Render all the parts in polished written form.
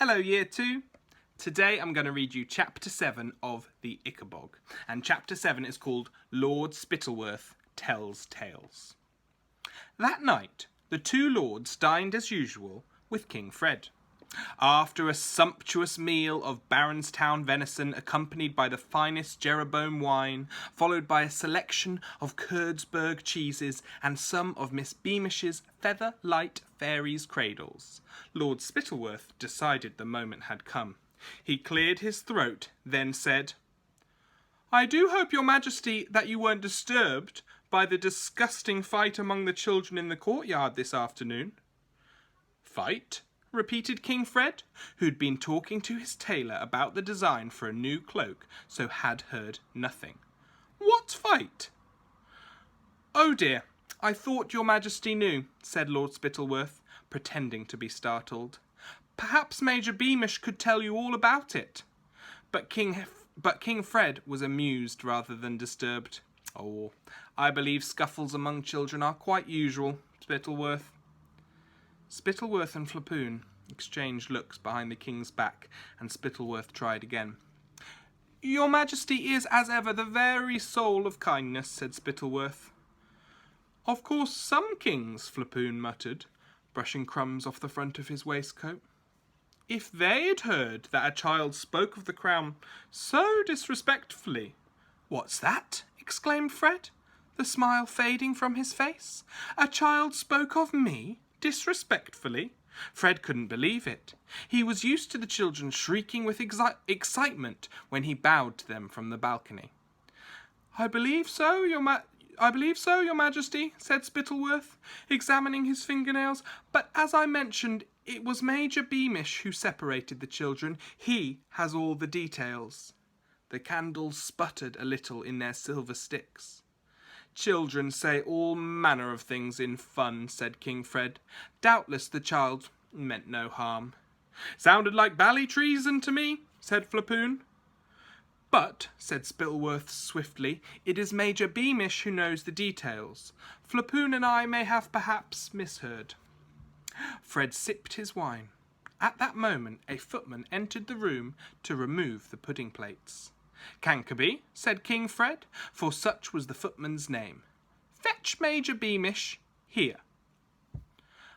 Hello Year 2. Today I'm going to read you Chapter 7 of the Ickabog. And Chapter 7 is called Lord Spittleworth Tells Tales. That night, the two lords dined as usual with King Fred. After a sumptuous meal of Baronstown venison accompanied by the finest Jeroboam wine, followed by a selection of Kurdsburg cheeses and some of Miss Beamish's feather-light fairies' cradles, Lord Spittleworth decided the moment had come. He cleared his throat, then said, "I do hope, Your Majesty, that you weren't disturbed by the disgusting fight among the children in the courtyard this afternoon." "Fight?" repeated King Fred, who'd been talking to his tailor about the design for a new cloak, so had heard nothing. "What fight?" "Oh dear, I thought Your Majesty knew," said Lord Spittleworth, pretending to be startled. "Perhaps Major Beamish could tell you all about it." But King Fred was amused rather than disturbed. "Oh, I believe scuffles among children are quite usual, Spittleworth." Spittleworth and Flapoon exchanged looks behind the king's back, and Spittleworth tried again. "Your Majesty is, as ever, the very soul of kindness," said Spittleworth. "Of course some kings," Flapoon muttered, brushing crumbs off the front of his waistcoat. "If they'd heard that a child spoke of the crown so disrespectfully—" "What's that?" exclaimed Fred, the smile fading from his face. "A child spoke of me disrespectfully?" Fred couldn't believe it. He was used to the children shrieking with excitement when he bowed to them from the balcony. "I believe so, Your Majesty," said Spittleworth, examining his fingernails. "But as I mentioned, it was Major Beamish who separated the children. He has all the details." The candles sputtered a little in their silver sticks. "Children say all manner of things in fun," said King Fred. "Doubtless the child meant no harm." "Sounded like bally treason to me," said Flapoon. "But," said Spittleworth swiftly, "it is Major Beamish who knows the details. Flapoon and I may have perhaps misheard." Fred sipped his wine. At that moment a footman entered the room to remove the pudding plates. "Cankerby," said King Fred, for such was the footman's name. "Fetch Major Beamish here."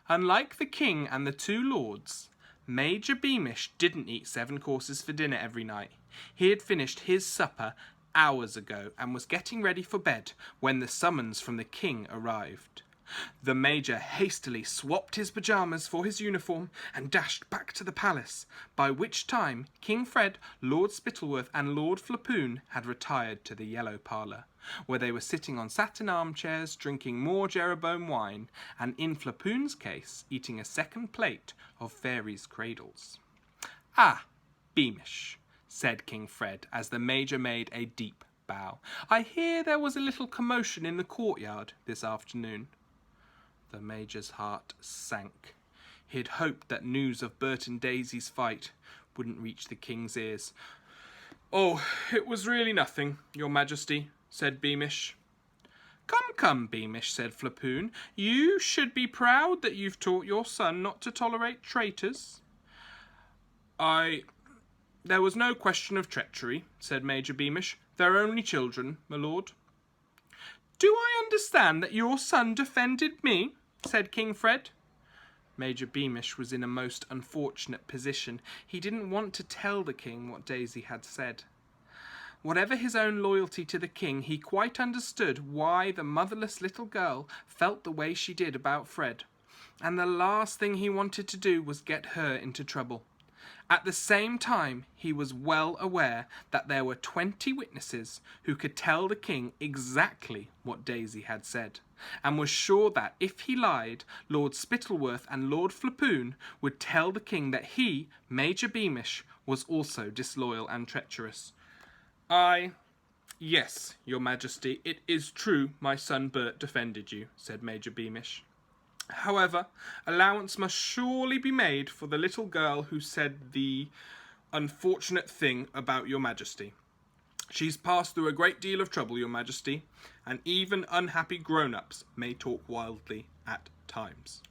Unlike the king and the two lords, Major Beamish didn't eat 7 courses for dinner every night. He had finished his supper hours ago and was getting ready for bed when the summons from the king arrived. The Major hastily swapped his pajamas for his uniform and dashed back to the palace, by which time King Fred, Lord Spittleworth and Lord Flapoon had retired to the yellow parlour, where they were sitting on satin armchairs drinking more Jeroboam wine, and in Flapoon's case eating a second plate of fairies' cradles. "Ah, Beamish," said King Fred as the Major made a deep bow. "I hear there was a little commotion in the courtyard this afternoon." The Major's heart sank. He had hoped that news of Bert and Daisy's fight wouldn't reach the king's ears. "Oh, it was really nothing, Your Majesty," said Beamish. Come, Beamish," said Flapoon. "You should be proud that you've taught your son not to tolerate traitors." There was no question of treachery," said Major Beamish. "They're only children, my lord." "Do I understand that your son defended me?" said King Fred. Major Beamish was in a most unfortunate position. He didn't want to tell the king what Daisy had said. Whatever his own loyalty to the king, he quite understood why the motherless little girl felt the way she did about Fred, and the last thing he wanted to do was get her into trouble. At the same time, he was well aware that there were 20 witnesses who could tell the king exactly what Daisy had said, and was sure that if he lied, Lord Spittleworth and Lord Flapoon would tell the king that he, Major Beamish, was also disloyal and treacherous. "Yes, Your Majesty, it is true my son Bert defended you," said Major Beamish. "However, allowance must surely be made for the little girl who said the unfortunate thing about Your Majesty. She's passed through a great deal of trouble, Your Majesty, and even unhappy grown-ups may talk wildly at times."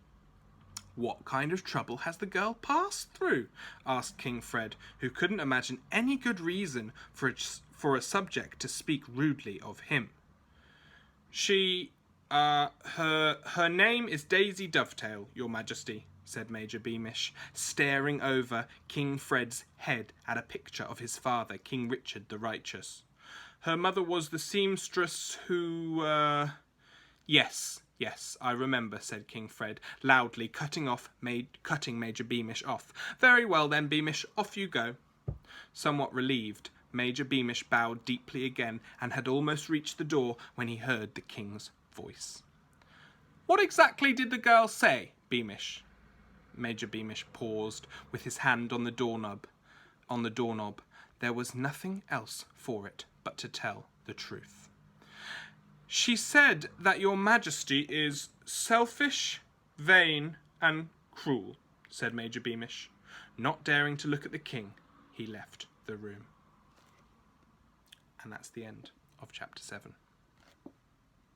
"What kind of trouble has the girl passed through?" asked King Fred, who couldn't imagine any good reason for a subject to speak rudely of him. Her name is Daisy Dovetail, Your Majesty," said Major Beamish, staring over King Fred's head at a picture of his father, King Richard the Righteous. "Her mother was the seamstress who, Yes, I remember," said King Fred, loudly cutting Major Beamish off. "Very well then, Beamish, off you go." Somewhat relieved, Major Beamish bowed deeply again and had almost reached the door when he heard the King's voice. "What exactly did the girl say, Beamish?" Major Beamish paused with his hand on the doorknob. There was nothing else for it but to tell the truth. "She said that your Majesty is selfish, vain, and cruel," said Major Beamish. Not daring to look at the King, he left the room. And that's the end of chapter 7.